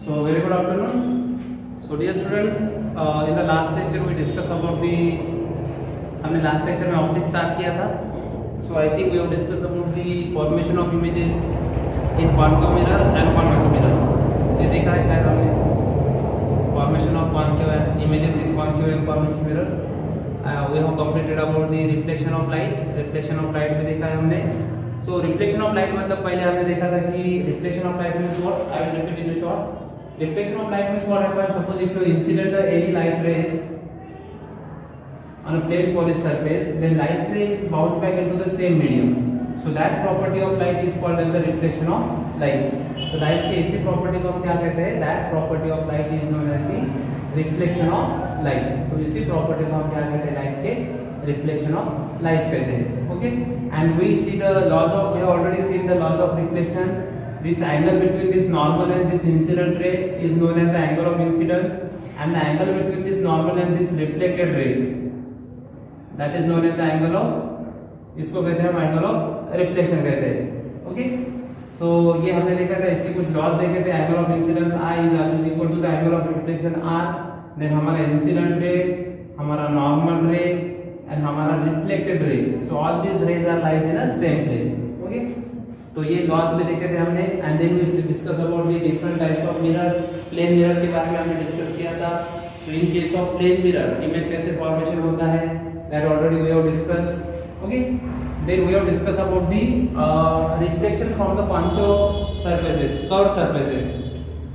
So very good afternoon. So dear students, in the last lecture we discussed about the हमने last lecture में optics start किया था. So I think we have discussed about the formation of images in concave mirror and convex mirror. ये देखा है शायद हमने formation of concave images in concave and convex mirror. We have completed about the reflection of light. Reflection of light में देखा है हमने. So reflection of light मतलब पहले हमने देखा था कि reflection of light means what? I will repeat in short. Reflection of light means what happens? Suppose if you incident any light rays on a plane polished surface, then light rays bounce back into the same medium. So that property of light is called as the reflection of light. तो light की ऐसी property को हम क्या कहते हैं? That property of light is known as the reflection of light. तो इसी property को हम क्या कहते हैं? Light के reflection of light कहते हैं. Okay? And we see the laws of, we have already seen the laws of reflection. This angle between this normal and this incident ray is known as the angle of incidence, and the angle between this normal and this reflected ray, that is known as the angle of, इसको कहते हैं हम angle of reflection कहते हैं. Okay, सो ये हमने देखा था, इसके कुछ लॉज देखे थे. Angle of incidence I is always equal to the angle of reflection R. Then हमारा इंसिडेंट रे, हमारा नॉर्मल रे एंड हमारा reflected ray. So all this rays are lies in a same plane. Okay, तो ये laws में देखे थे हमने. And then we discuss about the different types of mirror. Plane mirror के बारे में हमने डिस्कस किया था. तो in case of plane mirror image कैसे फॉर्मेशन होता है, that already we have discuss. Okay, then we have discuss about the reflection from the concave surfaces, curve surfaces.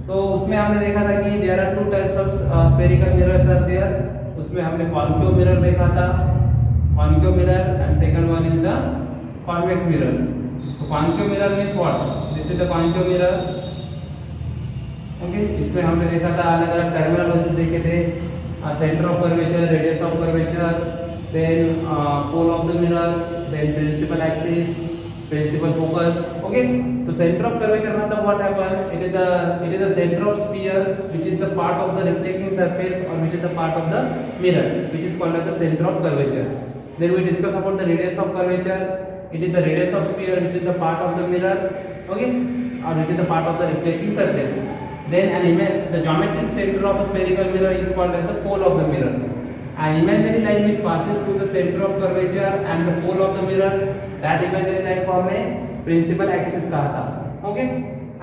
तो उसमें हमने देखा था कि there are two types of spherical mirrors are there. उसमें हमने कॉन्केव मिरर देखा था, concave mirror, and second one is the convex mirror. तो concave mirror means what? This is the concave mirror. Okay, इसमें हमने देखा था अलग अलग टर्मिनोलॉजीज देखे थे. Centre of curvature, radius of curvature, then pole of the mirror, then principal axis, principal focus. Okay, तो सेंटर ऑफ कर्वेचर मतलब what happen? It is the centre of sphere which is the part of the reflecting surface और which is the part of the mirror, which is called as the centre of curvature. Then we discuss about the radius of curvature. It is the radius of sphere which is the part of the mirror, okay, or which is the part of the reflecting surface. Then an image, the geometric center of a spherical mirror is called as the pole of the mirror. An imaginary line which passes through the center of curvature and the pole of the mirror, that imaginary line को हमने principal axis कहा था. Okay,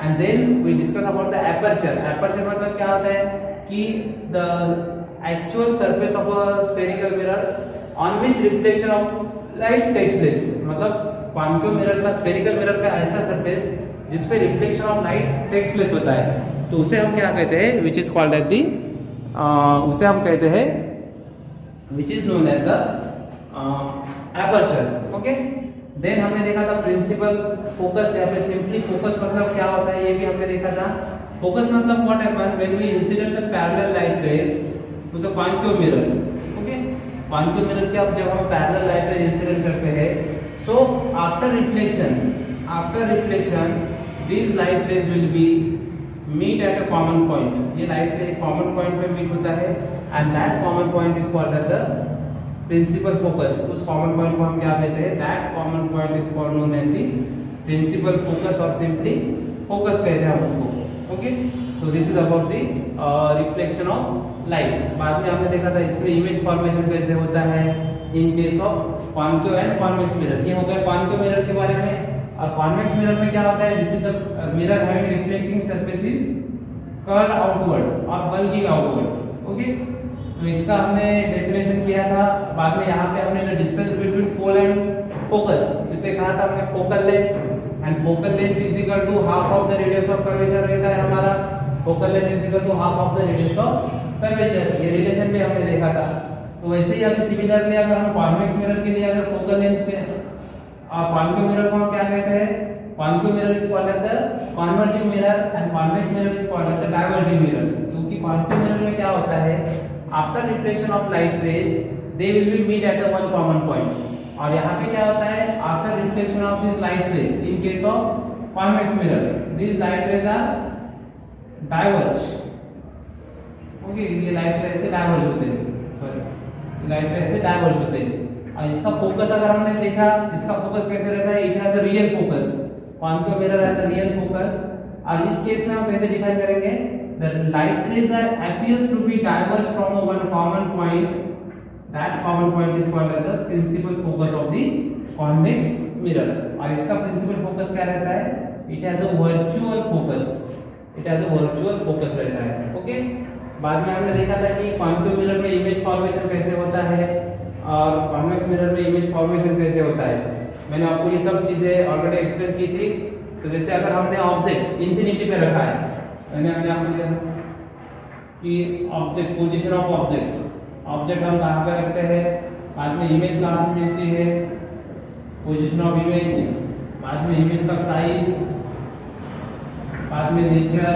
and then we discuss about the aperture. Aperture मतलब क्या होता है कि the actual surface of a spherical mirror on which reflection of light takes place. मतलब कॉन्केव मिरर का, स्फेरिकल मिरर का ऐसा सरफेस जिस पे reflection of light takes place होता है, तो उसे हम क्या कहते हैं? Which is called as the, उसे हम कहते हैं which is known as the aperture. Okay, then हमने देखा था प्रिंसिपल फोकस. यहाँ पे सिंपली फोकस मतलब क्या होता है ये भी हमने देखा था. फोकस मतलब what happen when we incident the parallel light rays to the concave mirror. Okay, concave mirror के अब जब हम पैरेलल लाइट रे इंसिडेंट करते हैं, so after reflection these light rays will be meet at a common point. ये light ray common point पे meet होता है and that common point is called as the principal focus. उस common point को हम क्या कहते हैं? That common point is called known as the principal focus और सिंपली फोकस कहते हैं हम उसको. ओके, तो this is about the reflection of light. बाद में हमने देखा था इसमें इमेज फॉर्मेशन कैसे होता है इन case of concave and convex mirror. ये हो गया कॉन्केव मिरर के बारे में. और कॉन्वेक्स मिरर में क्या होता है? This is the mirror having reflecting surfaces curved outward और बल्किंग आउटवर्ड. ओके, तो इसका हमने डेफिनेशन किया था. बाद में यहाँ पे हमने distance between pole and focus, इसे कहा था हमने focal length. And focal length is equal to half of the radius of curvature रहता है हमारा. Focal length is equal to half of the radius of curvature. ये रिलेशन भी हमने देखा था. तो वैसे ही अभी सिमिलरली अगर हम कॉन्वेक्स मिरर के लिए अगर फोकल लेंथ और कॉन्केव मिरर को हम क्या कहते हैं? Concave mirror is called as the converging mirror and convex mirror is called as the diverging mirror. क्योंकि कॉन्केव मिरर में क्या होता है? After reflection of light rays they will be meet at one common point. और यहाँ पे क्या होता है? After reflection of this light rays in case of convex mirror this light raise are diverge. Okay, ये लाइट रे ऐसे diverge होते हैं. सॉरी, लाइट रे ऐसे डाइवर्ज होते हैं. और इसका फोकस अगर हमने देखा, इसका फोकस कैसे रहता है? It has a real focus. Concave mirror has a real focus. और इस केस में हम कैसे डिफाइन करेंगे? the light rays are appears to be diverged from a one common point. That common point is called as the principal focus of the convex mirror. और इसका principal focus क्या रहता है? It has a virtual focus. It has a virtual focus रहता है. Okay? बाद में हमने देखा था कि कॉन्केव मिरर में इमेज फॉर्मेशन कैसे होता है और कॉन्वेक्स मिरर में इमेज फॉर्मेशन कैसे होता है. मैंने आपको ये सब चीजें ऑलरेडी एक्सप्लेन की थी. तो जैसे अगर हमने ऑब्जेक्ट इंफिनिटी पे रखा है, मैंने आपको दिया कि ऑब्जेक्ट पोजीशन ऑफ ऑब्जेक्ट हम कहाँ पे रखते हैं, बाद में इमेज कहाँ पे मिलती है, पोजीशन ऑफ इमेज, बाद में इमेज का साइज, बाद में नेचर,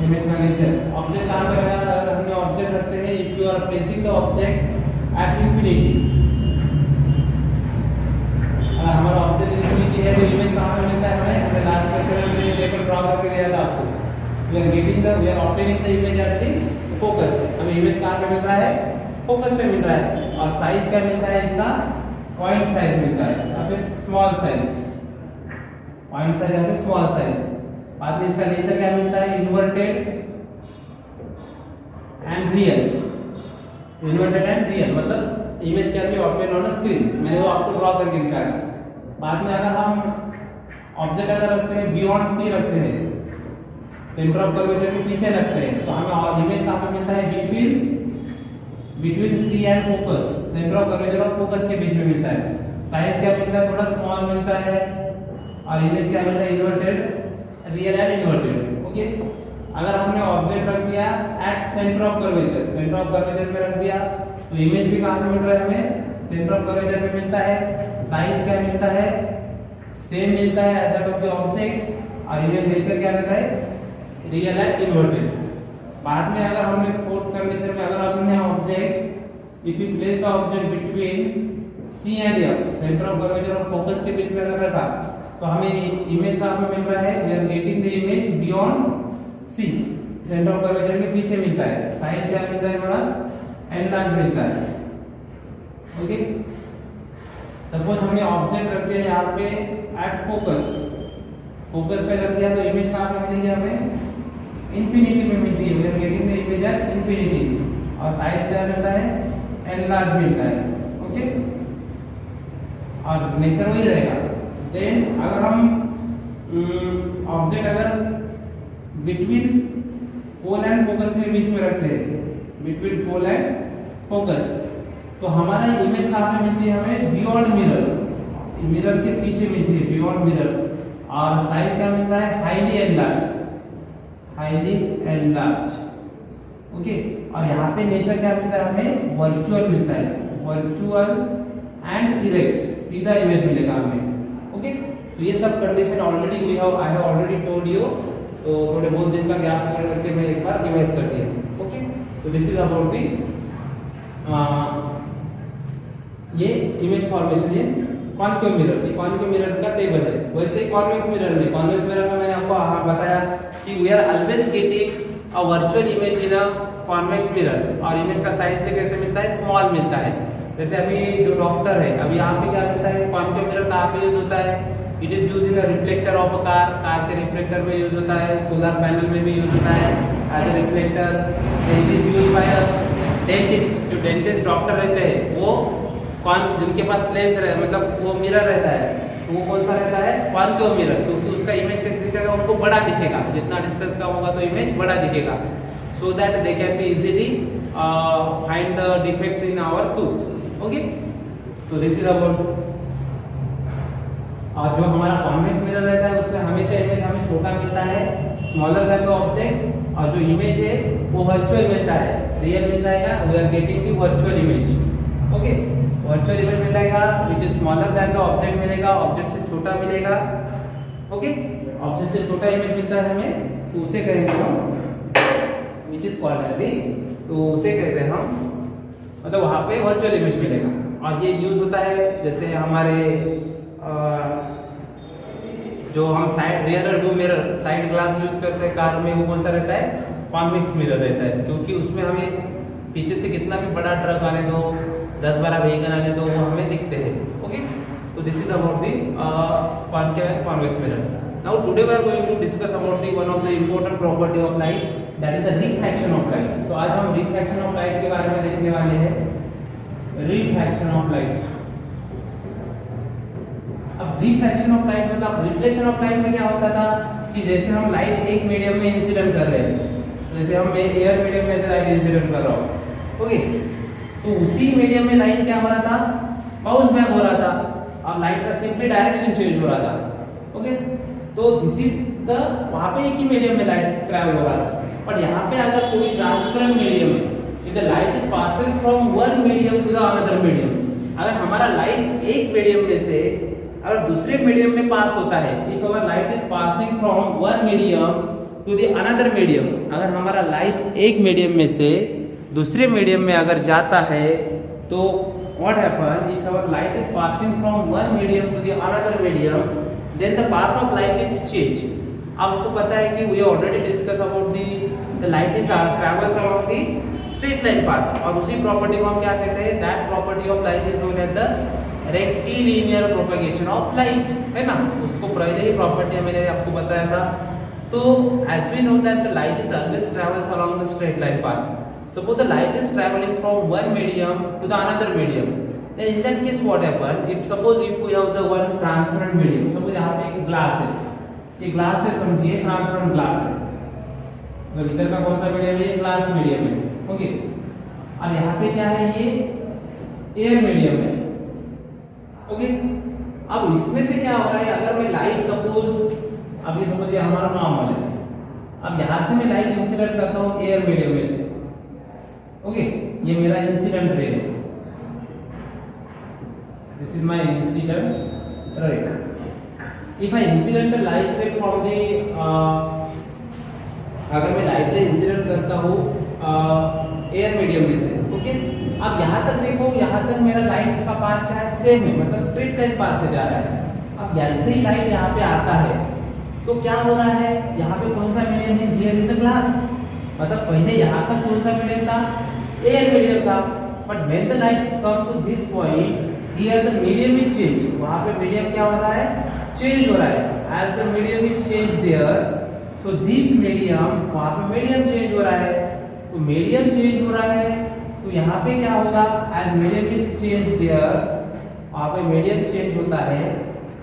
इमेज का नेचर. ऑब्जेक्ट कहाँ पे रखा है, अगर हमने ऑब्जेक्ट रखते हैं, if you are placing the object at infinity, अगर हमारा ऑब्जेक्ट इंफिनिटी है तो इमेज कहाँ पे मिलता है हमें. हमने लास्ट लेक्चर में ये टेबल ड्रा करके दिया था आपको. We are obtaining the image at the focus. हमें इमेज कहाँ पे मिल रहा है, फोकस पे मिल रहा है. और साइज क्या मिलता है इसका, पॉइंट साइज मिलता है या फिर स्मॉल साइज, पॉइंट साइज या फिर स्मॉल साइज. बाद में इसका नेचर क्या मिलता है, inverted and real. Inverted and real मतलब image can be obtain on a screen. मैंने वो आपको ड्रॉ करके दिखाया. बाद में अगर हम ऑब्जेक्ट अगर रखते हैं बियॉन्ड सी रखते हैं, सेंटर ऑफ कर्वेचर के पीछे रखते हैं, तो हमें इमेज कहाँ पे मिलता है, between C and focus, centre of curvature और फोकस के बीच में मिलता है. साइज क्या मिलता है, थोड़ा स्मॉल मिलता है. और इमेज क्या मिलता है, inverted, real and inverted. Okay. अगर हमने ऑब्जेक्ट रख दिया एट सेंटर ऑफ कर्वेचर में रख दिया, तो इमेज भी कहाँ पे मिल रहा है हमें, सेंटर ऑफ कर्वेचर पे मिलता है. साइज क्या मिलता है, सेम मिलता है as that of the object. और इमेज नेचर क्या रहता है, रियल एंड इन्वर्टेड. बाद में अगर हमने फोर्थ कंडीशन में अगर हमने object, if you place the object between C and F, centre of curvature और फोकस के बीच में अगर रखा, तो हमें इमेज कहाँ पे मिल रहा है, we are getting the image beyond C, centre of curvature के पीछे मिलता है. साइज क्या मिलता है, थोड़ा एनलार्ज मिलता है. ओके. सपोज हमने ऑब्जेक्ट रख दिया यहाँ पे एट फोकस पे रख दिया, तो इमेज कहाँ पे मिलेगी हमें, इंफिनिटी में मिलती है. We are getting the image at infinity. और साइज क्या मिलता है, एनलार्ज मिलता है. ओके. और नेचर वही रहेगा. देन अगर हम ऑब्जेक्ट अगर बिटवीन पोल एंड फोकस के बीच में रखते हैं, बिटवीन पोल एंड फोकस, तो हमारा इमेज कहाँ पे मिलती है हमें, बियॉन्ड मिरर के पीछे मिलती है, बियॉन्ड मिरर. और साइज क्या मिलता है, हाईली एनलार्ज. ओके. और यहाँ पे नेचर क्या मिलता है हमें, वर्चुअल मिलता है, वर्चुअल एंड इरेक्ट, सीधा इमेज मिलेगा हमें. ओके. तो ये सब condition already I have already told you. तो थोड़े बहुत दिन का गैप करके मैं एक बार रिवाइज कर दिया. ओके. तो दिस इज अबाउट दी ये इमेज फॉर्मेशन इन कॉन्केव मिरर. ये कॉन्केव मिरर का टेबल है. वैसे ही कॉन्वेक्स मिरर में मैंने आपको बताया कि we are always getting a virtual image in a convex mirror. और इमेज का साइज भी कैसे मिलता है, स्मॉल मिलता है. जैसे अभी जो डॉक्टर है, अभी यहाँ पे क्या मिलता है, कॉन्केव मिरर कहाँ पे यूज होता है, it is use in a reflector of a car के रिफ्लेक्टर में यूज होता है. सोलर पैनल में भी यूज होता है as a reflector. It is use by a dentist. जो डेंटिस्ट डॉक्टर रहते हैं वो जिनके पास लेंस रहे, मतलब वो मिरर रहता है, तो वो कौन सा रहता है, कॉन्केव मिरर. क्योंकि उसका इमेज कैसे दिखेगा, उनको बड़ा दिखेगा. जितना डिस्टेंस कम होगा तो इमेज बड़ा दिखेगा, so that they can be easily find the defects in our tooth. Okay. तो दिस इज अबाउट. और जो हमारा कॉन्वेक्स मिरर रहता है उसमें हमेशा इमेज हमें छोटा मिलता है, स्मॉलर देन द ऑब्जेक्ट. और जो इमेज है वो वर्चुअल मिलता है, रियल मिल जाएगा. We are getting the virtual image. Okay. Virtual image मिलेगा which is smaller than the object मिलेगा, ऑब्जेक्ट से छोटा मिलेगा. ओके. ऑब्जेक्ट से छोटा इमेज मिलता है हमें, तो उसे कहेंगे हम which is called as the, तो उसे कहते हैं हम, मतलब वहाँ पे वर्चुअल इमेज मिलेगा. और ये यूज होता है जैसे हमारे जो हम side rear view mirror, side glass use करते हैं कार में, वो कौन सा रहता है, कॉन्वेक्स मिरर रहता है. क्योंकि उसमें हमें पीछे से कितना भी बड़ा ट्रक आने दो, 10-12 व्हीकल आने दो, वो हमें दिखते हैं. ओके. तो this is about the convex mirror. Now today we are going to discuss about the one of the important property of light, that is the refraction of light. तो आज हम refraction of light के बारे में देखने वाले हैं. Refraction of light. अब refraction of light मतलब reflection of light में क्या होता था कि जैसे हम लाइट एक मीडियम में इंसिडेंट कर रहे हैं, जैसे हम एयर मीडियम में से लाइट इंसिडेंट कर रहा हूँ, ओके, तो उसी मीडियम में लाइट क्या हो रहा था, बाउंस बैक हो रहा था. अब लाइट का सिंपली डायरेक्शन चेंज हो रहा था, ओके. तो दिस इज द, वहां पे एक ही मीडियम में लाइट ट्रैवल हो रहा था. बट यहाँ पे अगर कोई ट्रांसपेरेंट मीडियम है, if the light is passes from one medium to the another medium, अगर हमारा लाइट एक मीडियम में से अगर दूसरे मीडियम में पास होता है, if our light is passing from one medium to the another medium, अगर हमारा लाइट एक मीडियम में से दूसरे मीडियम में अगर जाता है, तो what happen if our light is passing from one medium to the another medium, then the path of light is change. आपको पता है कि we already discuss about the light is travels along the straight line path, और उसी property को हम क्या कहते हैं, that property of light is known as the rectilinear propagation of light, है ना. उसको पहले ही प्रॉपर्टी मैंने आपको बताया था. तो as we know that the light is always travels along the straight line path. Suppose the light is traveling from one medium to the another medium, then in that case what happen, if suppose if we have the one transparent medium, suppose यहाँ पे एक glass है, ये glass है, समझिए transparent glass है, तो इधर का कौन सा मीडियम है, ग्लास मीडियम है, ओके. और यहाँ पे क्या है, ये एयर मीडियम है, ओके. अब इसमें से क्या हो रहा है, अगर मैं लाइट सपोज अभी समझिए हमारा नॉर्मल है, अब यहाँ से मैं लाइट इंसिडेंट करता हूँ एयर मीडियम में से, ओके, ये मेरा इंसिडेंट रे है, this is my incident ray. If I incident light रे फ्रॉम द, अगर मैं लाइट रे इंसिडेंट करता हूँ एयर मीडियम में से, ओके. अब यहाँ तक देखो, यहाँ तक मेरा लाइट का पाथ क्या है, सेम है, मतलब स्ट्रेट लाइन पाथ से जा रहा है. अब जैसे ही लाइट यहाँ पे आता है, तो क्या हो रहा है, यहाँ पे कौन सा मीडियम है, हियर इज द ग्लास, मतलब पहले यहाँ तक कौन सा मीडियम था, एयर मीडियम था. But when the light is come to this point, here the medium is change, वहां पे मीडियम क्या हो रहा है, चेंज हो रहा है. As the medium is change there, so this medium, वहां पे मीडियम चेंज हो रहा है. तो मीडियम चेंज हो रहा है, तो यहाँ पे क्या होगा, as medium is change there, वहां पे मीडियम चेंज होता है,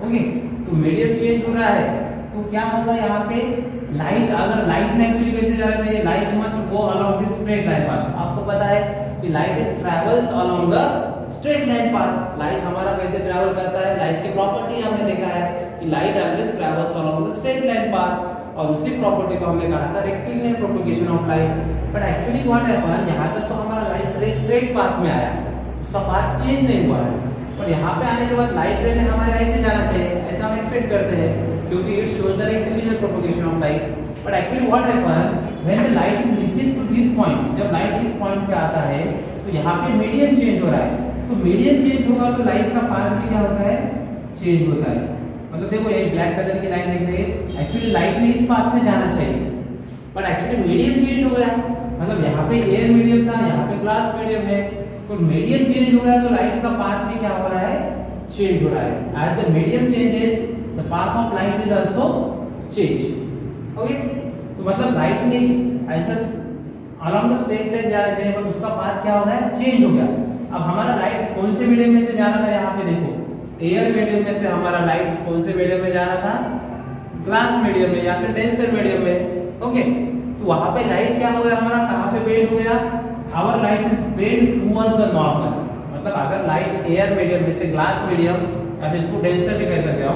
ओके. तो मीडियम चेंज हो रहा है, तो क्या होगा यहाँ पे, लाइट, अगर लाइट में एक्चुअली कैसे जाना चाहिए, light must go along the straight line path. आपको पता है कि light is travels along the straight line path. Light हमारा कैसे ट्रैवल करता है, लाइट की प्रॉपर्टी हमने देखा है कि light always travels along the straight line path, और उसी प्रॉपर्टी को हमने कहा था rectilinear propagation of light. But actually what happen, यहाँ तक तो हमारा लाइट स्ट्रेट पाथ में आया, उसका पाथ चेंज नहीं हुआ है. पर यहाँ पे आने के बाद लाइट रे ने हमारे ऐसे जाना चाहिए, ऐसा हम एक्सपेक्ट करते हैं, क्योंकि it shows the rectilinear propagation of light. But actually what happen, when the light is reaches to this point, जब लाइट इस पॉइंट पे आता है, तो यहाँ पे मीडियम चेंज हो रहा है. तो मीडियम चेंज होगा तो लाइट का पाथ भी क्या होता है, चेंज होता है. मतलब देखो ये ब्लैक कलर की लाइन दिख रही है, एक्चुअली लाइट ने इस पाथ से जाना चाहिए, बट एक्चुअली मीडियम चेंज हो गया. मतलब यहाँ पे एयर मीडियम था, यहाँ पे ग्लास मीडियम है, तो मीडियम चेंज हो गया, तो लाइट का पाथ भी क्या हो रहा है, चेंज हो रहा है. As the medium changes, the path of light is also change, okay. तो मतलब लाइट ने ऐसा अलोंग द स्ट्रेट लाइन जाना चाहिए, पर उसका पाथ क्या हो गया, चेंज हो गया. अब हमारा लाइट कौन से मीडियम में से जा रहा था, यहाँ पे देखो एयर मीडियम में से हमारा लाइट कौन से मीडियम में जा रहा था, ग्लास मीडियम में या फिर डेंसर मीडियम में, ओके. तो वहां पे लाइट क्या हो गया हमारा, कहाँ पे बेंड हो गया, our light is bend towards the normal. मतलब अगर लाइट एयर मीडियम में से ग्लास मीडियम या फिर इसको डेंसर भी कह सकते हो,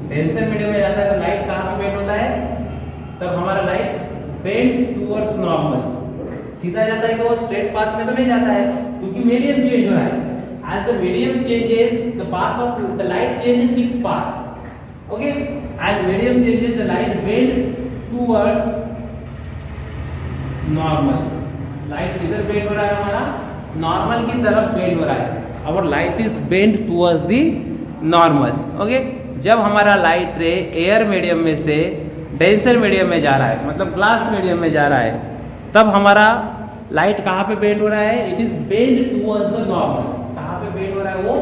डेंसर मीडियम में जाता है, तो लाइट कहाँ पे बेंड होता है, तब हमारा लाइट बेंड्स टुवर्ड्स नॉर्मल. सीधा जाता है कि वो स्ट्रेट पाथ में तो नहीं जाता है, क्योंकि मीडियम चेंज हो रहा है. As the medium changes, the path of the light changes its path, okay. As medium changes, the light bend towards normal. Light किधर बेंड हो रहा है, हमारा नॉर्मल की तरफ बेंड हो रहा है. Our light is bend towards the normal, okay. जब हमारा लाइट रे एयर मीडियम में से डेंसर मीडियम में जा रहा है, मतलब ग्लास मीडियम में जा रहा है, तब हमारा लाइट कहाँ पे बेंड हो रहा है, it is bend towards the normal. कहाँ पे बेंड हो रहा है, वो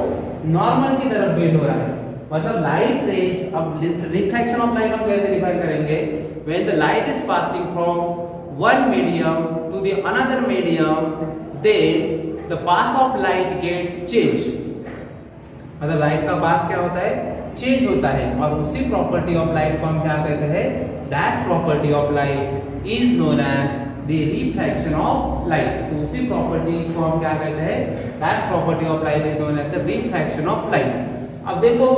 नॉर्मल की तरफ बेंड हो रहा है, मतलब लाइट रे, अब रिफ्रैक्शन ऑफ लाइट हम कैसे डिफाइन करेंगे? When the light is passing from one medium to the another medium, then the path of light gets change. मतलब लाइट का पाथ क्या होता है? चेंज होता है। और उसी प्रॉपर्टी ऑफ लाइट को हम क्या कहते हैं? That property of light is known as the refraction of light. तो उसी प्रॉपर्टी को हम क्या कहते हैं? That property of light is known as the refraction of light. अब देखो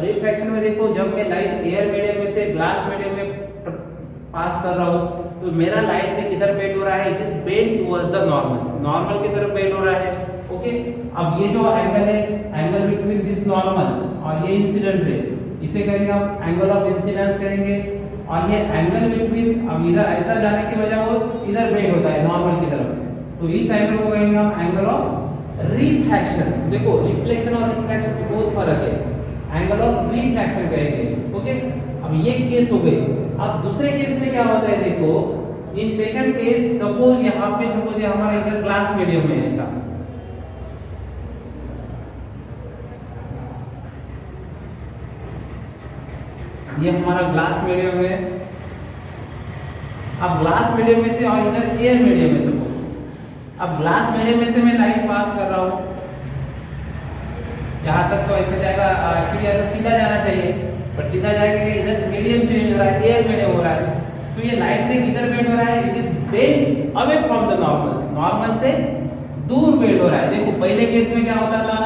रिफ्रैक्शन में देखो, जब मैं लाइट एयर मीडियम में से ग्लास मीडियम में पास कर रहा हूँ तो मेरा लाइट किधर बेंड हो रहा है? It is bend towards the normal, normal की तरफ बेंड हो रहा है। ओके, अब ये जो एंगल है, एंगल बिटवीन दिस नॉर्मल और ये इंसिडेंट रे, इसे कहेंगे हम एंगल ऑफ इंसिडेंस कहेंगे। और ये एंगल बिटवीन, अब इधर ऐसा जाने की वजह वो इधर बेंड होता है नॉर्मल की तरफ, तो इस एंगल को कहेंगे हम एंगल ऑफ रिफ्रैक्शन। देखो रिफ्लेक्शन और रिफ्रैक्शन में बहुत फर्क है, एंगल ऑफ रिफ्रैक्शन कहेंगे। ओके, अब ये केस हो गई। अब दूसरे केस में क्या होता है? देखो इन सेकंड केस, सपोज यहाँ पे सपोज हमारा इधर ग्लास मीडियम है ऐसा, ये हमारा ग्लास मीडियम है। अब ग्लास मीडियम में से और इधर एयर मीडियम है सपोज, अब ग्लास मीडियम में से मैं लाइट पास कर रहा हूँ, यहाँ तक तो ऐसे जाएगा, एक्चुअली ऐसा सीधा जाना चाहिए, पर सीधा जाएगा कि इधर मीडियम चेंज हो रहा है, एयर मीडियम हो रहा है, तो ये लाइट रे किधर बेंड हो रहा है? It is bends away from the normal, normal से दूर बेंड हो रहा है। देखो पहले केस में क्या होता था?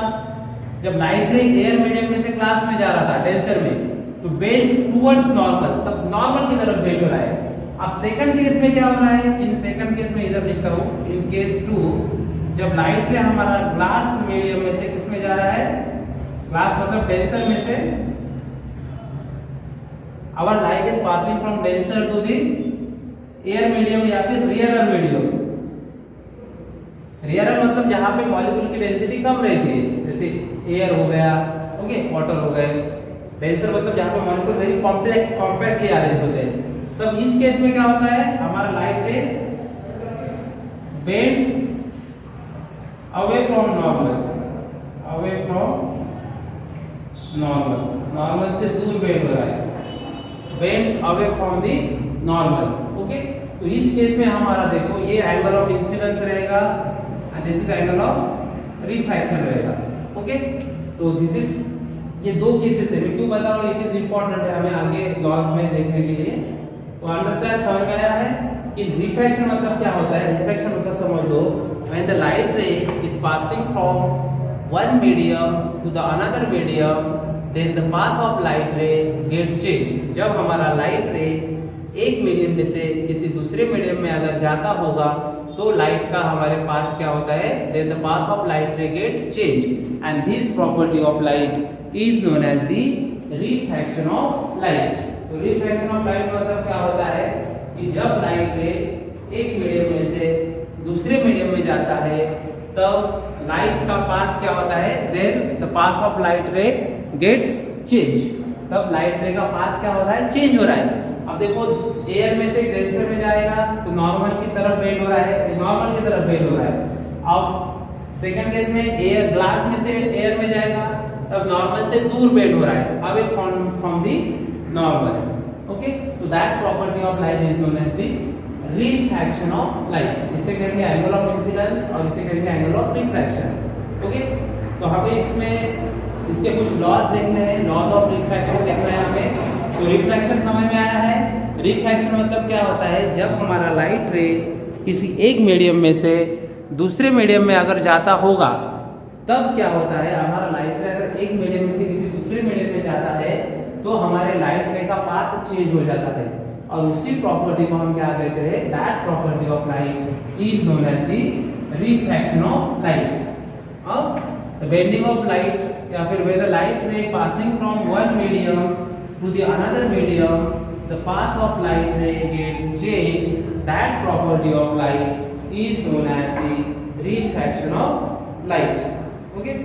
जब लाइट रे एयर मीडियम में से ग्लास में जा रहा था डेंसर में, तो बेंड टुवर्ड्स नॉर्मल, तब नॉर्मल की तरफ बेंड हो रहा है। अब सेकंड केस में क्या हो रहा है? इन सेकंड केस में इधर लिखता हूँ, इन केस 2, जब लाइट रे हमारा ग्लास मीडियम में से किस में जा रहा है? ग्लास मतलब डेंसर में से, our light is passing from denser to the air medium या फिर rarer medium। rarer मतलब जहाँ पे मॉलिक्यूल की डेंसिटी कम रहती है, जैसे एयर हो गया, ओके, वाटर हो गए। डेंसर मतलब जहाँ पे मॉलिक्यूल वेरी कॉम्पैक्टली अरेंज होते हैं। तो इस केस में क्या होता है? हमारा light ray bends away from normal, away from normal, normal से दूर बेंड हो रहा है, bends away from the normal. Okay, तो इस केस में हमारा देखो ये एंगल ऑफ इंसिडेंस रहेगा and this is angle of refraction रहेगा। ओके, तो दिस इज ये दो केसेस है। मैं क्यों बता रहा हूँ? इट इज इंपॉर्टेंट है हमें आगे लॉज में देखने के लिए। तो अंडरस्टैंड, समझ में आया है कि रिफ्रैक्शन मतलब क्या होता है? रिफ्रैक्शन मतलब समझ लो, when the light ray is passing from one medium to the another medium, then the path of light ray gets changed। जब हमारा लाइट रे एक मीडियम में से किसी दूसरे मीडियम में अगर जाता होगा तो लाइट का हमारे पाथ क्या होता है? then the path of light ray gets changed and this property of light is known as the refraction of light। तो refraction of light मतलब क्या होता है कि जब लाइट रे एक मीडियम में से दूसरे मीडियम में जाता है तब लाइट का पाथ क्या होता है? then the path of light ray gets change, तब लाइट रे का पाथ क्या हो रहा है? चेंज हो रहा है। अब देखो एयर में से डेंसर में जाएगा तो नॉर्मल की तरफ बेंड हो रहा है, नॉर्मल की तरफ बेंड हो रहा है। अब सेकंड केस में एयर ग्लास में से एयर में जाएगा तब नॉर्मल से दूर बेंड हो रहा है, away from the normal. Okay, तो that property of light is known as the refraction of light. इसे कहेंगे एंगल ऑफ इंसिडेंस और इसे कहेंगे एंगल ऑफ रिफ्रैक्शन। ओके, तो हमें इसमें इसके कुछ लॉज देखने हैं, लॉज ऑफ रिफ्रैक्शन देखना है हमें। तो रिफ्रैक्शन समझ में आया है? रिफ्रैक्शन मतलब क्या होता है? जब हमारा लाइट रे किसी एक मीडियम में से दूसरे मीडियम में अगर जाता होगा तब क्या होता है? हमारा लाइट रे अगर एक मीडियम में से किसी दूसरे मीडियम में जाता है तो हमारे लाइट रे का पाथ चेंज हो जाता है, और उसी प्रॉपर्टी को हम क्या कहते हैं? That property of light is known as the refraction of light. अब बेंडिंग ऑफ लाइट या फिर when the light ray passing from one medium to the another medium, the path of light ray gets changed, that property of light is known as the refraction of light। Okay,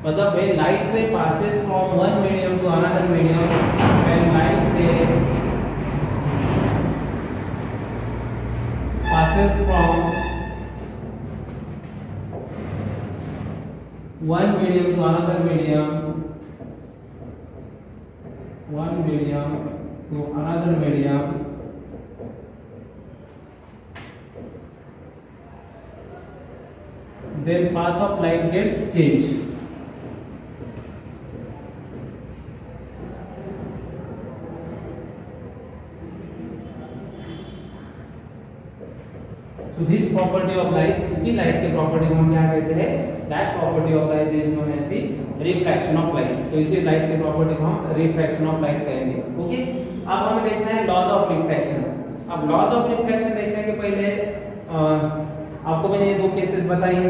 मतलब when light ray passes from one medium to another medium, when light ray passes from one medium to another medium, one medium to another medium, then path of light gets changed. So this property of light, इसी light के property को हम क्या कहते हैं? That property of light is known as the refraction of light. तो इसी light के property को हम refraction of light कहेंगे. ओके? अब हमें देखना है laws of refraction. अब laws of refraction देखने के पहले आपको मैंने ये दो केसेस बताई.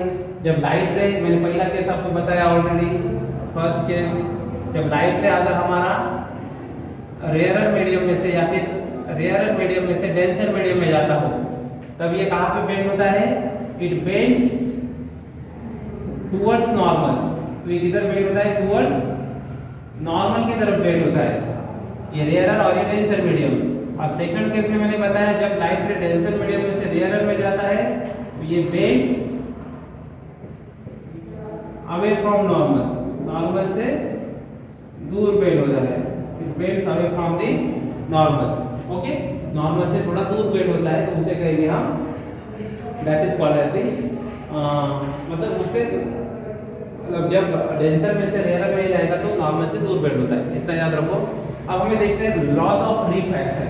जब लाइट रे, मैंने पहला केस आपको बताया ऑलरेडी. फर्स्ट केस, जब लाइट रे अगर हमारा रेयरर मीडियम में से या फिर रेयरर मीडियम में से डेंसर मीडियम में जाता हो, तब ये कहाँ पे बेंड होता है? It bends towards normal. तो ये किधर बेंड होता है? टुवर्ड्स नॉर्मल की तरफ बेंड होता है. ये रेयरर और ये डेंसर मीडियम. और सेकंड केस में मैंने बताया जब लाइट रे डेंसर मीडियम में से रेयरर में जाता है तो ये bends away from normal. Normal से दूर बेंड होता है. It bends away from the normal. Okay, normal से थोड़ा दूर बेंड होता है तो उसे कहेंगे हम, that is called as the मतलब उसे मतलब जब डेंसर में से रेयरर में जाएगा तो नॉर्मल से दूर बेंड होता है. इतना याद रखो. अब हमें देखते हैं लॉज ऑफ रिफ्रैक्शन.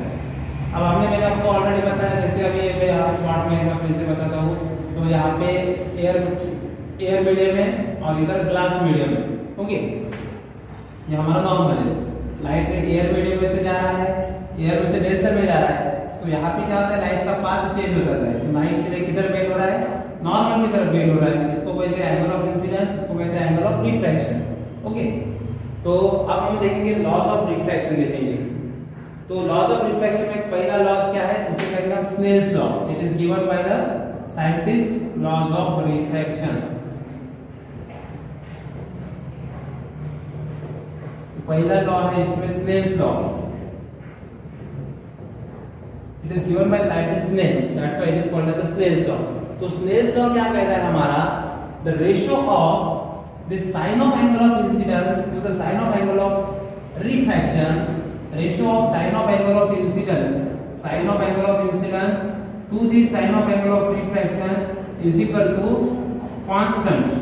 अब मैंने आपको ऑलरेडी बताया, जैसे अभी ये मैं यहाँ शॉर्ट में फिर से बताता हूँ. तो यहाँ पे एयर मीडियम है और इधर ग्लास मीडियम है. ओके, ये हमारा नॉर्मल है. लाइट एयर मीडियम में से जा रहा है, एयर में से डेंसर में जा रहा है. तो यहाँ पे क्या होता है? लाइट का पाथ चेंज हो जाता है. तो लाइट किधर बेंड हो रहा है? नॉर्मल की तरफ बेंड हो रहा है. इसको कहते हैं एंगल ऑफ इंसिडेंस, इसको कहते हैं एंगल ऑफ रिफ्रैक्शन. ओके, तो अब हम देखेंगे लॉज ऑफ रिफ्रैक्शन देखेंगे. तो लॉज ऑफ रिफ्रैक्शन में पहला लॉज क्या है? उसे कहेंगे हम Snell's law. It is given by the scientist, laws of refraction. पहला लॉ है इसमें Snell's law. It is given by scientist Snell, that's why it is called as the Snell's law. तो स्नेल्स लॉ क्या कहता है हमारा? The ratio of the sin of angle of incidence to the sin of angle of refraction, ratio of sin of angle of incidence to the sin of angle of refraction is equal to constant.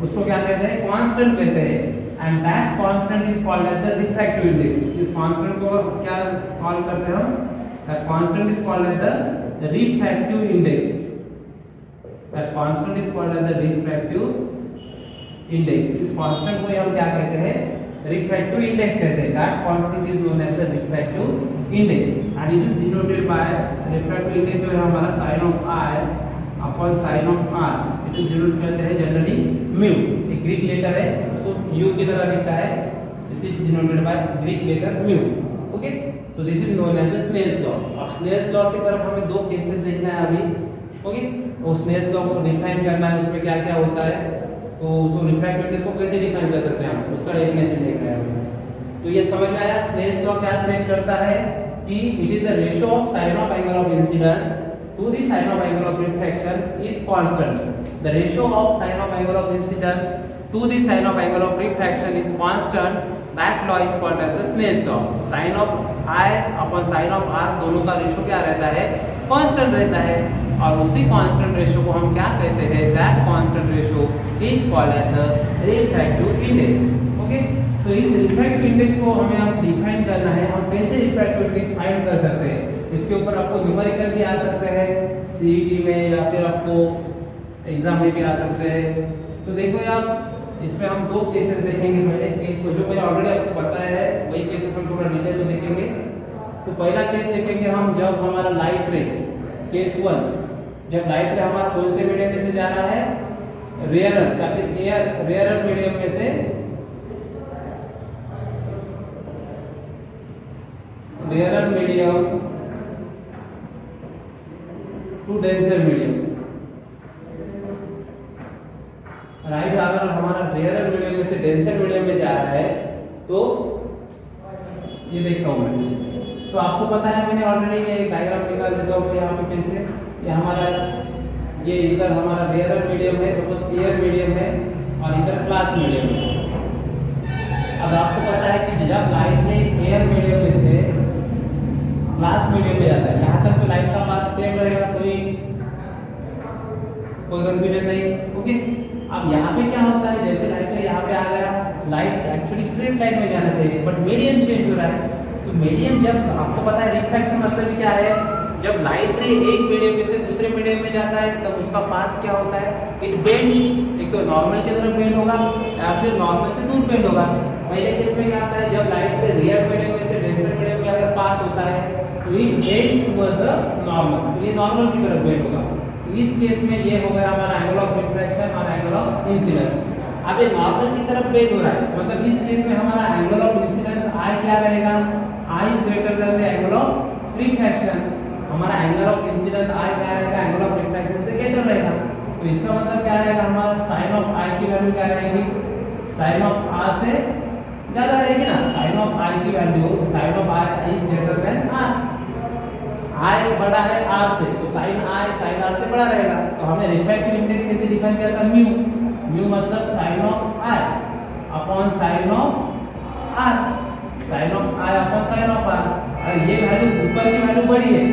उसको क्या कहते हैं? Constant कहते हैं. And that constant is called as the refractive index. इस constant को क्या call करते हैं हम? That constant is called as the refractive index. That constant is called as the refractive index. इस कांस्टेंट को हम क्या कहते हैं? रिफ्रैक्टिव इंडेक्स कहते हैं. That constant is known as the refractive index and it is denoted by refractive index जो है हमारा sin of i upon sin of r. It is denote करते हैं जनरली म्यू. एक ग्रीक लेटर है, उसको u की तरह लिखता है. This is denoted by Greek letter mu. Okay, so this is known as the Snell's law. अब स्नेल्स लॉ की तरफ हमें दो केसेस देखना है अभी. ओके, तो स्नेल्स लॉ को डिफाइन करना है, उसमें क्या क्या होता है. तो उसको रिफ्रैक्टिव इंडेक्स को कैसे डिफाइन कर सकते हैं हम, उसका डेफिनेशन देख रहे हैं. तो ये समझ में आया. स्नेल्स लॉ क्या स्टेट करता है कि it is the ratio of sin of angle of incidence to the sin of angle of refraction is constant. The ratio of sin of angle of incidence to the sin of angle of refraction is constant. That law is called as the Snell's law. sin of i upon sin of r दोनों का ratio क्या रहता है? Constant रहता है. और उसी constant ratio को हम क्या कहते हैं? That constant ratio is called as the refractive index. Okay, तो इस रिफ्रैक्टिव इंडेक्स को हमें अब डिफाइन करना है. हम कैसे रिफ्रैक्टिव इंडेक्स फाइंड कर सकते हैं? इसके ऊपर आपको न्यूमेरिकल भी आ सकते हैं सीईटी में, या फिर आपको एग्जाम में भी आ सकते हैं. तो देखो यार, इसमें हम दो केसेस देखेंगे. पहले केस जो मैंने ऑलरेडी आपको बताया है वही केसेस हम थोड़ा डिटेल में देखेंगे. तो पहला केस देखेंगे हम जब हमारा लाइट रे, केस 1, जब लाइट रे हमारा कौन से मीडियम में से जा रहा है? रेयरर या फिर रेयरर मीडियम में से rarer medium to denser medium. Right, अगर हमारा रेयरर मीडियम में से डेंसर मीडियम में जा रहा है तो ये देखता हूं मैं. तो आपको पता है, मैंने ऑलरेडी ये डायग्राम निकाल देता हूँ यहाँ पे फिर से. ये हमारा, ये इधर हमारा रेयरर मीडियम है, सपोज एयर मीडियम है, और इधर ग्लास मीडियम में। अब आपको पता है कि जब लाइट रे एयर मीडियम में से ग्लास मीडियम में जाता है, यहाँ तक तो लाइट का पाथ सेम रहेगा, कोई कंफ्यूजन नहीं। ओके, अब यहाँ पे क्या होता है, जैसे लाइट रे यहाँ पे आ गया, लाइट एक्चुअली स्ट्रेट लाइन में जाना चाहिए बट मीडियम चेंज हो रहा है। तो मीडियम, जब आपको पता है रिफ्रैक्शन मतलब क्या है, जब लाइट रे एक मीडियम में से दूसरे मीडियम में जाता है तब उसका पाथ क्या होता है, इट बेंड्स, एक तो नॉर्मल की तरफ बेंड होगा या फिर नॉर्मल से दूर बेंड होगा। पहले केस में क्या होता है, जब लाइट रे रियर मीडियम में से डेंसर मीडियम में अगर पास होता है तो it bends towards the normal, तो ये नॉर्मल की तरफ बेंड होगा। तो इस केस में ये हो गया हमारा एंगल ऑफ रिफ्रैक्शन और एंगल ऑफ इंसिडेंस। अब ये नॉर्मल की तरफ बेंड हो रहा है, मतलब इस केस में हमारा एंगल ऑफ इंसिडेंस आई क्या रहेगा, I is greater than the angle of refraction. हमारा एंगल ऑफ इंसिडेंस आई क्या रहेगा, एंगल ऑफ रिफ्रैक्शन से ग्रेटर रहेगा। तो इसका मतलब क्या रहेगा, हमारा साइन ऑफ आई की वैल्यू क्या रहेगी, साइन ऑफ आर से ज्यादा रहेगी ना। साइन ऑफ आई की value, sine of I is greater than R, I बड़ा है आर से, तो साइन आई साइन आर से बड़ा रहेगा। तो हमने रिफ्रैक्टिव इंडेक्स कैसे डिफाइन किया था, म्यू, म्यू मतलब sine of i upon sine of r, sine of i upon sine of r. अगर ये वैल्यू ऊपर की वैल्यू बड़ी है,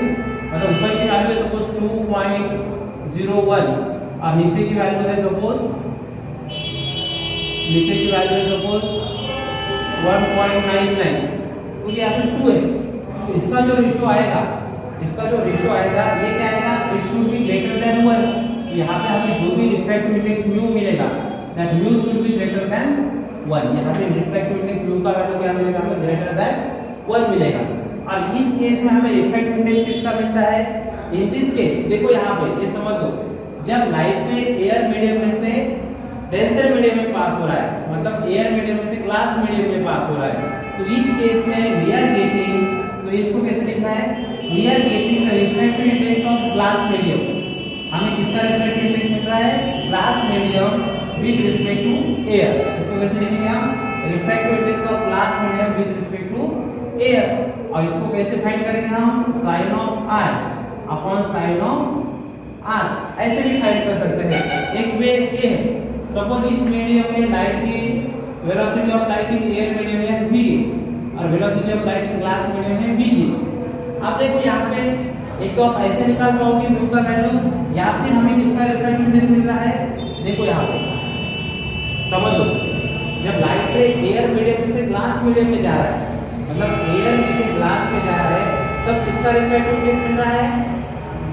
मतलब ऊपर की वैल्यू है सपोज 2.01 और नीचे की वैल्यू है सपोज 1.99, तो ये यहाँ पे 2 है, तो इसका जो रेशियो आएगा, ये क्या आएगा, it should be greater than 1। यहाँ पे हमें जो भी रिफ्रैक्टिव इंडेक्स म्यू मिलेगा, that mu should be greater than 1। यहाँ पे रिफ्रैक्टिव इंडेक्स म्यू का वैल्यू क्या मिलेगा, हमें ग्रेटर देन 1 मिलेगा। और इस केस में हमें रिफ्रैक्टिव इंडेक्स किसका मिलता है, इन दिस केस देखो यहाँ पे ये समझ लो, जब लाइट रे एयर मीडियम में से डेंसर मीडियम में पास हो रहा है, मतलब एयर मीडियम में से ग्लास मीडियम में पास हो रहा है, तो इस केस में वी आर गेटिंग, तो इसको कैसे लिखना है, we are getting the refractive index of glass medium. हमें किसका रिफ्रैक्टिव इंडेक्स मिल रहा है, glass medium with respect to air. इसको कैसे लिखेंगे हम, refractive index of glass medium with respect to air. और इसको कैसे फाइंड करेंगे हम, sine of i upon sine of r, ऐसे भी फाइंड कर सकते हैं। एक वे ये है, सपोज इस मीडियम में लाइट की velocity of light in air medium में v और velocity of light in glass medium में vg। अब देखो यहाँ पे एक तो आप ऐसे निकाल पाओगे म्यू का वैल्यू, या फिर हमें किसका रिफ्रैक्टिव इंडेक्स मिल रहा है, देखो यहाँ पे समझ लो, जब लाइट रे एयर मीडियम से ग्लास मीडियम में जा रहा है, मतलब एयर में से ग्लास में जा रहा है, तब किसका रिफ्रैक्टिव इंडेक्स मिल रहा है,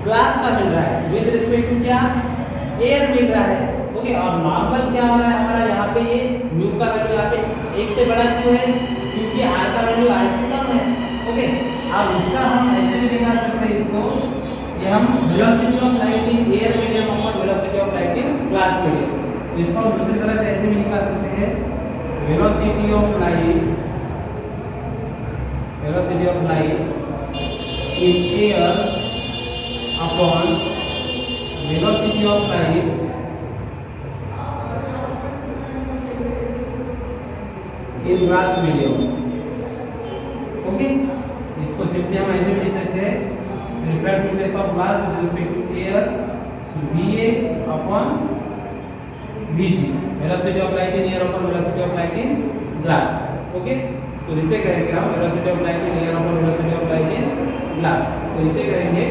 ग्लास का मिल रहा है, विद रिस्पेक्ट टू क्या, एयर मिल रहा है। ओके, और नॉर्मल क्या हो रहा है हमारा, यहाँ पे ये म्यू का वैल्यू यहाँ पे 1 से बड़ा क्यों है, क्योंकि आर का वैल्यू आई से कम है। ओके, अब इसका हम ऐसे भी निकाल सकते हैं इसको, ये हम velocity of light in air medium upon velocity of light in glass medium, इसको हम दूसरी तरह से ऐसे भी निकाल सकते हैं, velocity of light in air upon velocity of light in glass medium। Okay, इसको सिंपली हम ऐसे भी लिख सकते हैं, refractive index of glass with respect to air, VA upon VG, velocity of light in air upon velocity of light in glass. Okay, तो इसे करेंगे हम velocity of light in air upon velocity of light in glass, तो इसे करेंगे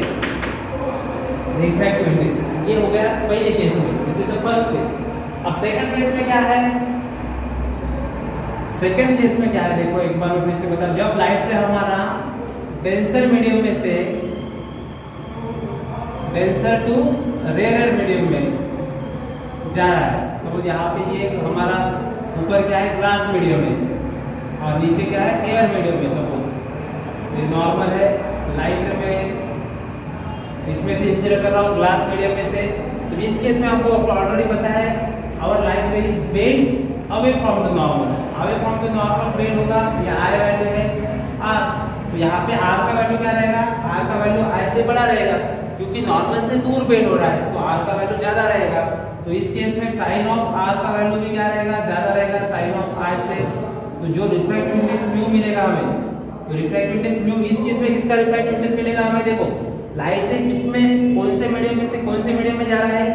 refractive index. ये हो गया पहले केस में, this is the first case. अब सेकंड केस में क्या है, सेकंड केस में क्या है, देखो एक बार मैं फिर से बता, जब लाइट रे हमारा डेंसर मीडियम में से डेंसर टू रेयर मीडियम में जा रहा है, सपोज यहाँ पे ये हमारा ऊपर क्या है, ग्लास मीडियम में और नीचे क्या है, एयर मीडियम में। सपोज ये नॉर्मल है, लाइट में इसमें से इंसिडेंट कर रहा हूँ ग्लास मीडियम में से, तो इस केस में आपको ऑलरेडी पता है our light ray is bends away from the normal, away from the normal bend होगा, ये आई वैल्यू है आर, तो यहाँ पे आर का वैल्यू क्या रहेगा, आर का वैल्यू आई से बड़ा रहेगा, क्योंकि नॉर्मल से दूर बेंड हो रहा है, तो आर का वैल्यू ज्यादा रहेगा। तो इस केस में साइन ऑफ आर का वैल्यू भी क्या रहेगा, ज्यादा रहेगा साइन ऑफ आई से। तो जो रिफ्रैक्टिव इंडेक्स म्यू मिलेगा हमें, तो रिफ्रैक्टिव इंडेक्स म्यू, इस केस में किसका रिफ्रैक्टिव इंडेक्स मिलेगा हमें, देखो लाइट रे किसमें, कौन से मीडियम में से कौन से मीडियम में जा रहा है,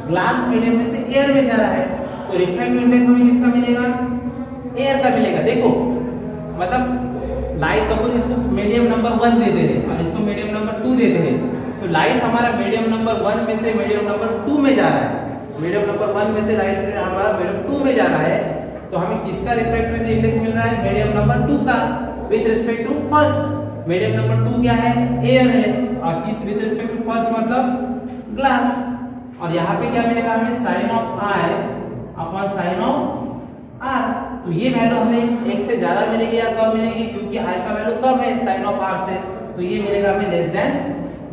ग्लास मीडियम में से एयर में जा रहा है, तो रिफ्रैक्टिव इंडेक्स हमें किसका मिलेगा? एयर का मिलेगा। देखो मतलब लाइट सपोज इसको मीडियम नंबर 1 देते हैं और इसको मीडियम नंबर 2 देते हैं, तो लाइट हमारा मीडियम नंबर 1 में से मीडियम नंबर 2 में जा रहा है, मीडियम नंबर 1 में से लाइट हमारा मीडियम 2 में जा रहा है, तो हमें किसका रिफ्रैक्टिव इंडेक्स मिल रहा है? मीडियम नंबर 2 का with respect to first. Medium number 2 क्या है? एयर है, और किस विद रिस्पेक्ट टू फर्स्ट मतलब ग्लास। और यहाँ पे क्या मिलेगा हमें? Sine of i upon sine of r. तो ये वैल्यू हमें 1 से ज्यादा मिलेगी या कम मिलेगी? क्योंकि आई का वैल्यू कम है साइन ऑफ आर से, तो ये मिलेगा हमें लेस देन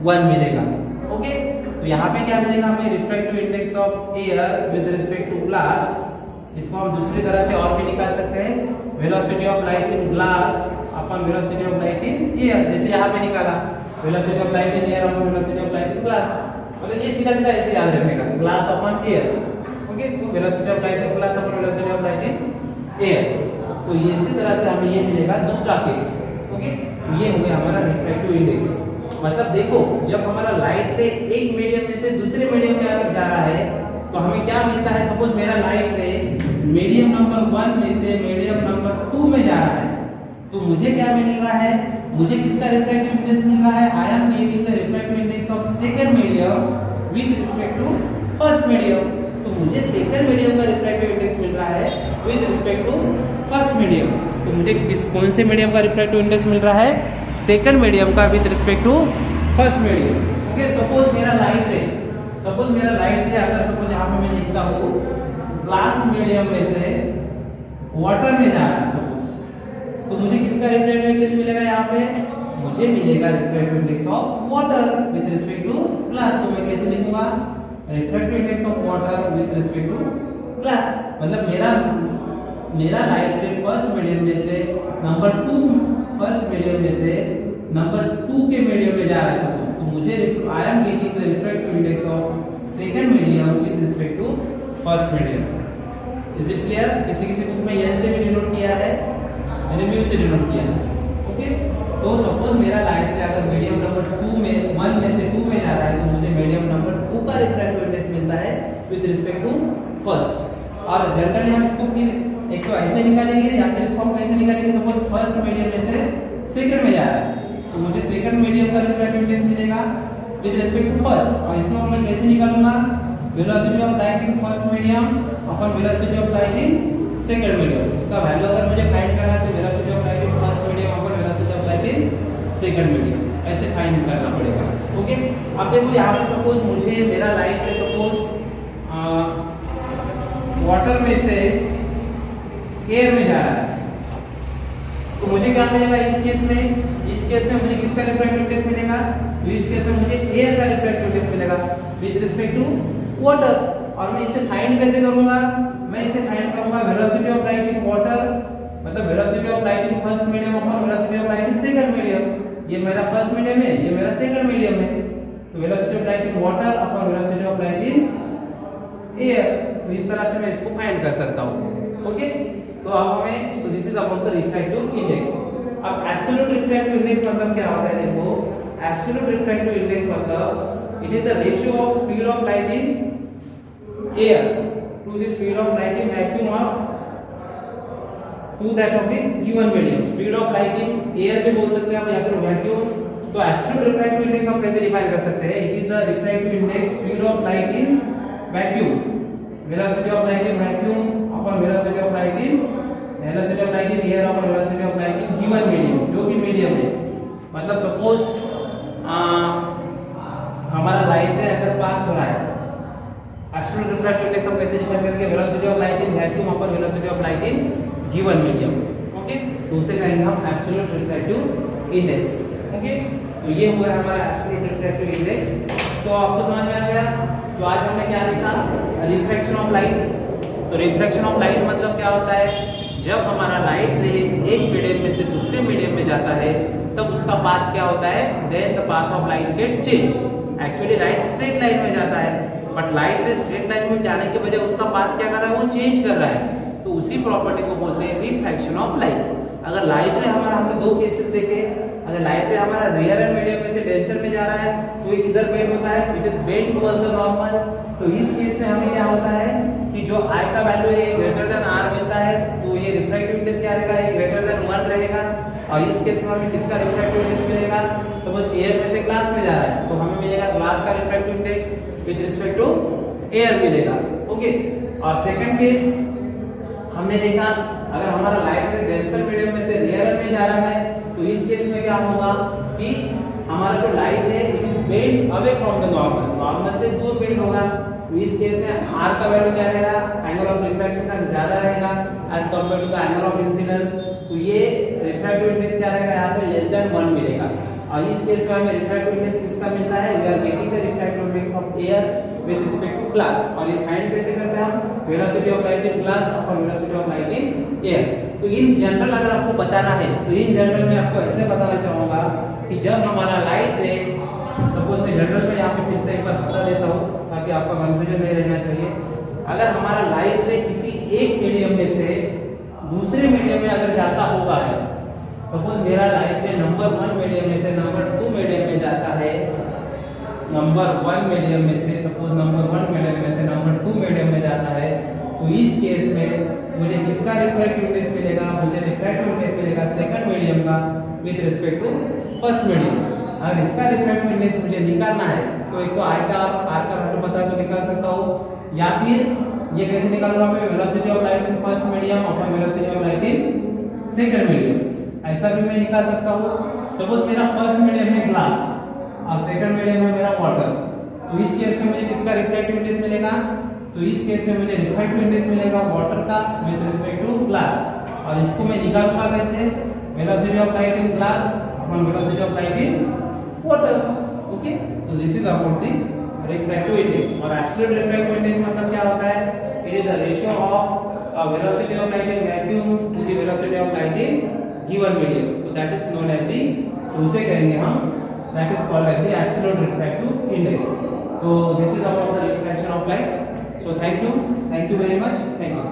1 मिलेगा। ओके, तो यहाँ पे क्या मिलेगा हमें? Refractive index of air with respect to glass. इसको हम दूसरी तरह से और भी निकाल सकते हैं, velocity of light in glass upon velocity of light in air. जैसे यहाँ पे निकाला velocity of light in air upon velocity of light in glass, मतलब ये सीधा सीधा ऐसे याद रखने का, ग्लास अपॉन एयर। ओके, तो velocity of light in glass upon velocity of light in air. तो इसी तरह से हमें ये मिलेगा दूसरा केस। ओके, तो ये हो गया हमारा रिफ्रैक्टिव इंडेक्स। मतलब देखो जब हमारा लाइट रे एक मीडियम में से दूसरे मीडियम में अगर जा रहा है तो हमें क्या मिलता है? सपोज मेरा लाइट रे मीडियम नंबर 1 में से मीडियम नंबर 2 में जा रहा है, तो मुझे क्या मिल रहा है? मुझे किसका रिफ्रैक्टिव इंडेक्स मिल रहा है? I am getting the refractive index of second medium with respect to first medium. तो मुझे सेकंड मीडियम का रिफ्रैक्टिव इंडेक्स मिल रहा है with respect to first medium. तो मुझे कौन से मीडियम का रिफ्रैक्टिव इंडेक्स मिल रहा है? सेकंड मीडियम का with respect to first medium. Okay, suppose मेरा लाइट रे अगर सपोज यहाँ पे मैं लिखता हूँ ग्लास मीडियम में से वाटर में जा रहा है सपोज, तो मुझे किसका रिफ्रैक्टिव इंडेक्स मिलेगा? यहाँ पे मुझे मिलेगा refractive index of water with respect to glass. तो मैं कैसे लिखूंगा? Refractive index of water with respect to glass. मतलब मेरा लाइट रे फर्स्ट मीडियम में से नंबर 2 फर्स्ट मीडियम में से नंबर 2 के मीडियम में जा रहा है सपोज, तो मुझे I am getting the refractive index of second medium with respect to first medium. Is it clear? किसी बुक में एन से भी डिनोट किया है, मैंने म्यू से डिनोट किया है। ओके, तो सपोज मेरा लाइट रे अगर मीडियम नंबर 1 में से 2 में जा रहा है, तो मुझे मीडियम नंबर 2 का रिफ्रैक्टिव इंडेक्स मिलता है विद रिस्पेक्ट टू फर्स्ट। और जनरली हम इसको फिर एक तो ऐसे निकालेंगे या फिर इसको हम कैसे निकालेंगे? सपोज फर्स्ट मीडियम में से सेकंड में जा रहा है, तो मुझे सेकंड मीडियम का रिफ्रैक्टिव इंडेक्स मिलेगा विद रिस्पेक्ट टू फर्स्ट। और इसको मैं कैसे निकालूंगा? Velocity of light in first medium upon velocity of light in second medium. उसका वैल्यू अगर मुझे फाइंड करना है तो velocity of light in first medium upon velocity of light in second medium, ऐसे फाइंड करना पड़ेगा। ओके, अब देखो यहाँ पे सपोज मुझे मेरा लाइट पे सपोज वाटर में से एयर में जा रहा है, तो मुझे क्या मिलेगा इस केस में? इस केस में मुझे किसका रिफ्रैक्टिव इंडेक्स मिलेगा? तो इस केस में मुझे एयर का रिफ्रैक्टिव इंडेक्स मिलेगा विद रिस्पेक्ट टू वाटर। और मैं इसे फाइंड कैसे करूंगा? मैं इसे फाइंड करूंगा velocity of light in water, मतलब velocity of light in first medium upon velocity of light in second medium. ये मेरा फर्स्ट मीडियम है, ये मेरा सेकंड मीडियम है, तो velocity of light in water upon velocity of light in air. तो इस तरह से मैं इसको फाइंड कर सकता हूँ। ओके, तो अब हमें तो this is about the refractive index. अब एब्सोल्यूट रिफ्रैक्टिव इंडेक्स मतलब क्या होता है? देखो एब्सोल्यूट रिफ्रैक्टिव इंडेक्स मतलब it is the ratio of speed of light in air to the speed of light in vacuum of to that of the given medium. Speed of light in air भी बोल सकते हैं आप या फिर vacuum. तो absolute refractive index हम कैसे डिफाइन कर सकते हैं? It is the refractive index speed of light in vacuum, velocity of light in vacuum upon velocity of light in air upon velocity of light in given medium, जो भी medium है। मतलब suppose हमारा light ray अगर पास हो रहा है, absolute refractive index हम कैसे डिफाइन करेंगे? Velocity of light in vacuum upon velocity of light in given medium. Okay, तो उसे कहेंगे हम एब्सोल्यूट रिफ्रैक्टिव इंडेक्स। ओके, तो ये हुआ हमारा एब्सोल्यूट रिफ्रैक्टिव इंडेक्स। तो आपको समझ में आ गया? तो आज हमने क्या देखा? Refraction of light. तो रिफ्रैक्शन ऑफ लाइट मतलब क्या होता है? जब हमारा लाइट रे एक मीडियम में से दूसरे मीडियम में जाता है तब उसका पाथ क्या होता है? Then the path of light gets change. Actually light straight line में जाता है, but light ray straight line में जाने के बजाय उसका पाथ क्या कर रहा है? वो चेंज कर रहा है। तो उसी प्रॉपर्टी को बोलते हैं रिफ्रैक्शन ऑफ लाइट। अगर लाइट रे हमारा हमने दो केसेस देखे, अगर लाइट रे हमारा रेयर मीडियम में से डेंसर में जा रहा है तो ये किधर बेंड होता है, it is bend towards the normal. तो इस केस में हमें क्या होता है कि जो I का वैल्यू है ग्रेटर देन R मिलता है, तो ये रिफ्रैक्टिव इंडेक्स क्या रहेगा, ये ग्रेटर देन 1 रहेगा। और इस केस में हमें किसका रिफ्रैक्टिव इंडेक्स मिलेगा, सपोज एयर में से ग्लास में जा रहा है तो हमें मिलेगा ग्लास का refractive index with respect to air मिलेगा। ओके, और सेकंड केस हमने देखा अगर हमारा लाइट रे डेंसर मीडियम में से रेयर में जा रहा है तो इस केस में क्या होगा कि हमारा जो लाइट है it is bends away from the normal, normal से दूर बेंड होगा। तो इस केस में R का वैल्यू क्या रहेगा, एंगल ऑफ रिफ्रैक्शन का ज्यादा रहेगा as compare to the angle of incidence. तो ये रिफ्रैक्टिव इंडेक्स क्या रहेगा, यहाँ पे लेस देन 1 मिलेगा। और इस केस में हमें रिफ्रैक्टिव इंडेक्स किसका मिलता है, we are getting the refractive index of air with respect to glass. और ये फाइंड कैसे करते हैं हम, velocity of light in glass upon velocity of light in air. तो इन जनरल अगर आपको बताना है तो इन जनरल में आपको ऐसे बताना चाहूंगा कि जब हमारा लाइट रे, सपोज मैं जनरल में यहाँ पे फिर से एक बार बता देता हूँ ताकि आपका कंफ्यूजन नहीं रहना चाहिए। अगर हमारा लाइट रे किसी एक मीडियम में से दूसरे मीडियम में अगर जाता होगा है, सपोज मेरा लाइट रे नंबर 1 मीडियम में से नंबर 2 मीडियम में जाता है, नंबर 1 मीडियम में से सपोज नंबर 1 मीडियम में से नंबर 2 मीडियम में जाता है, तो इस केस में मुझे किसका रिफ्रैक्टिव इंडेक्स मिलेगा, मुझे रिफ्रैक्टिव इंडेक्स मिलेगा सेकंड मीडियम का with respect to first medium. अगर इसका रिफ्रैक्टिव इंडेक्स मुझे निकालना है तो एक तो I का और R का वैल्यू पता है तो निकाल सकता हूँ, या फिर ये कैसे निकालूंगा मैं, velocity of light in first medium upon velocity of light in second medium, ऐसा भी मैं निकाल सकता हूँ। सपोज मेरा फर्स्ट मीडियम है ग्लास और सेकंड मीडियम है मेरा वाटर, तो इस केस में मुझे किसका रिफ्रैक्टिव इंडेक्स मिलेगा, तो इस केस में मुझे रिफ्रैक्टिव इंडेक्स मिलेगा वाटर का विद रिस्पेक्ट टू ग्लास। और इसको मैं निकालूंगा कैसे, velocity of light in glass upon velocity of light in water. Okay, तो this is about the refractive index. और एब्सोल्यूट रिफ्रैक्टिव इंडेक्स मतलब क्या होता है, it is the ratio of velocity of light in vacuum to the velocity of light in given medium. तो that is known as the, तो उसे कहेंगे हम, that is called as the absolute refractive index. तो this is about the refraction of light. So thank you very much, thank you.